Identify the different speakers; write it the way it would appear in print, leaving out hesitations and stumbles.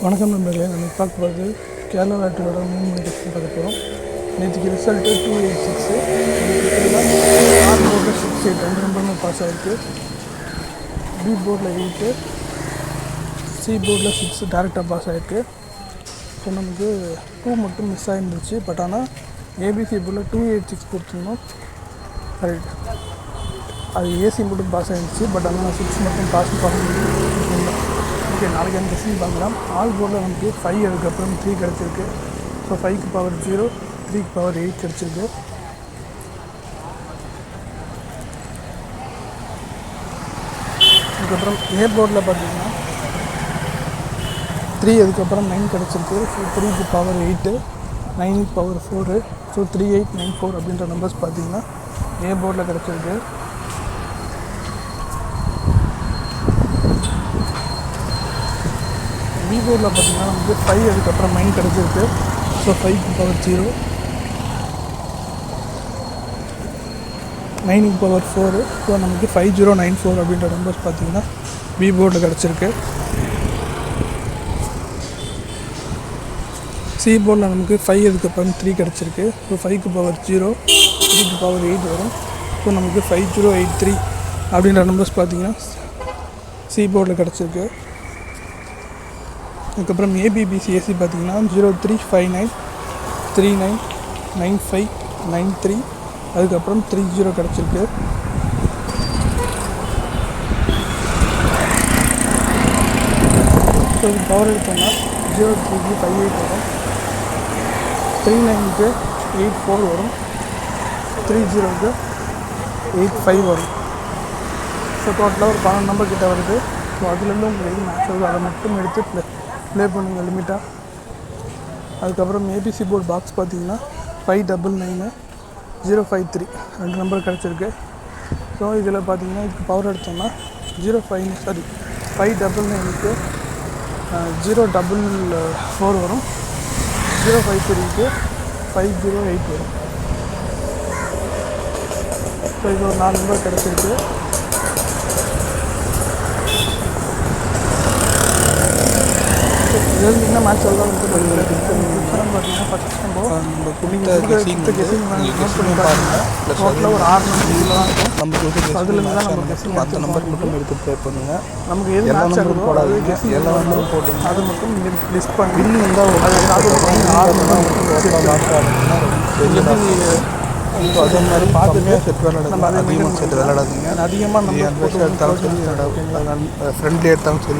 Speaker 1: வணக்கம் நண்பர்களே, நம்ம பார்க்க போகிறது கேரளா லாட்டரியோட 3 மணி டெஸ்ட் பார்க்க போகிறோம். நேற்றுக்கு ரிசல்ட்டு 286. ஆர் போர்டில் 68 2 நம்பருமே பாஸ் ஆகிருக்கு. பி போர்டில் 8, சி போர்டில் 6 டேரெக்டாக பாஸ் ஆகிருக்கு. ஸோ நமக்கு 2 மட்டும் மிஸ் ஆகிருந்துச்சு. பட் ஆனால் ஏபிசி போர்டில் 286 கொடுத்துருந்தோம். கரெக்ட், அது ஏசி மட்டும் பாஸ் ஆகிருந்துச்சு. பட் ஆனால் 6 மட்டும் பாஸ் பண்ண முடியும். ஓகே, நாளைக்கு அந்த டெஸ்டிங் பார்க்கலாம். ஆல் போர்டில் நமக்கு 5 அதுக்கப்புறம் 3 கிடச்சிருக்கு. ஸோ 5க்கு பவர் 0, 3க்கு பவர் 8 கிடச்சிருக்கு. அதுக்கப்புறம் ஏ போர்டில் பார்த்தீங்கன்னா 3 அதுக்கப்புறம் 9 கிடச்சிருக்கு. ஸோ 3க்கு பவர் 8, 9க்கு பவர் 4. ஸோ 3894 அப்படின்ற நம்பர்ஸ் பார்த்தீங்கன்னா ஏ போர்டில் கிடச்சிருக்கு. பி போர்டில் பார்த்தீங்கன்னா நமக்கு 5 அதுக்கப்புறம் 9 கிடச்சிருக்கு. ஸோ 5க்கு பவர் 0, 9க்கு பவர் 4. ஸோ நமக்கு 5094 அப்படின்ற நம்பர்ஸ் பார்த்தீங்கன்னா பி போர்டில் கிடச்சிருக்கு. சி போர்டில் நமக்கு 5 அதுக்கப்புறம் 3 கிடச்சிருக்கு. ஸோ 5க்கு பவர் 0, 3க்கு பவர் 8 வரும். ஸோ நமக்கு 5083 அப்படின்ற நம்பர்ஸ் பார்த்தீங்கன்னா சி போர்டில் கிடச்சிருக்கு. அதுக்கப்புறம் ஏபிபிசிஎஸ்சி பார்த்தீங்கன்னா 0359 399593, அதுக்கப்புறம் 30 கிடச்சிருக்கு. ஸோ இது பவர் எடுத்தோம்னா 03க்கு 58 வரும், 39க்கு 84 வரும், 30க்கு 85 வரும். ஸோ டோட்டலாக ஒரு 12 நம்பர் கிட்ட வருது. ஸோ அதுலேருந்து உங்களுக்கு எது மேட்ச் ஆகுது அதை மட்டும் எடுத்து ப்ளே பண்ணுங்கள் லிமிட்டாக. அதுக்கப்புறம் ஏபிசி போர்டு பாக்ஸ் பார்த்தீங்கன்னா 599 053 2 நம்பர் கிடச்சிருக்கு. ஸோ இதில் பார்த்தீங்கன்னா இதுக்கு பவர் எடுத்தோம்னா 599க்கு 044 வரும், 053க்கு 508 வரும். ஸோ இது ஒரு 4 நம்பர் கிடச்சிருக்கு. என்ன மேட்ச் எல்லாம் பார்த்தீங்கன்னா ஃபஸ்ட் நம்ம டோட்டலாக ஒரு 6 நம்பர் தான் இருக்கும். அதுலேருந்து தான் நம்ம கெஸ்ஸிங் 10 நம்பர் மட்டும் எடுத்து ப்ளே பண்ணுங்கள். நமக்கு எது மேட்ச் ஆகுதோ அது கெஸ்ஸிங் எல்லா நம்பரும் போட்டிங்க அது மட்டும் லிஸ்ட் பண்ணி வின் வந்தால் அது 6 நம்பர் அதே மாதிரி பார்த்துட்டு செட் விளையாடுங்க. நம்ம அதிகமாக செட் விளையாடாதீங்க. அதிகமாக நம்ம எடுத்தாலும் சரி, ஃப்ரெண்ட்லி எடுத்தாலும் சரி.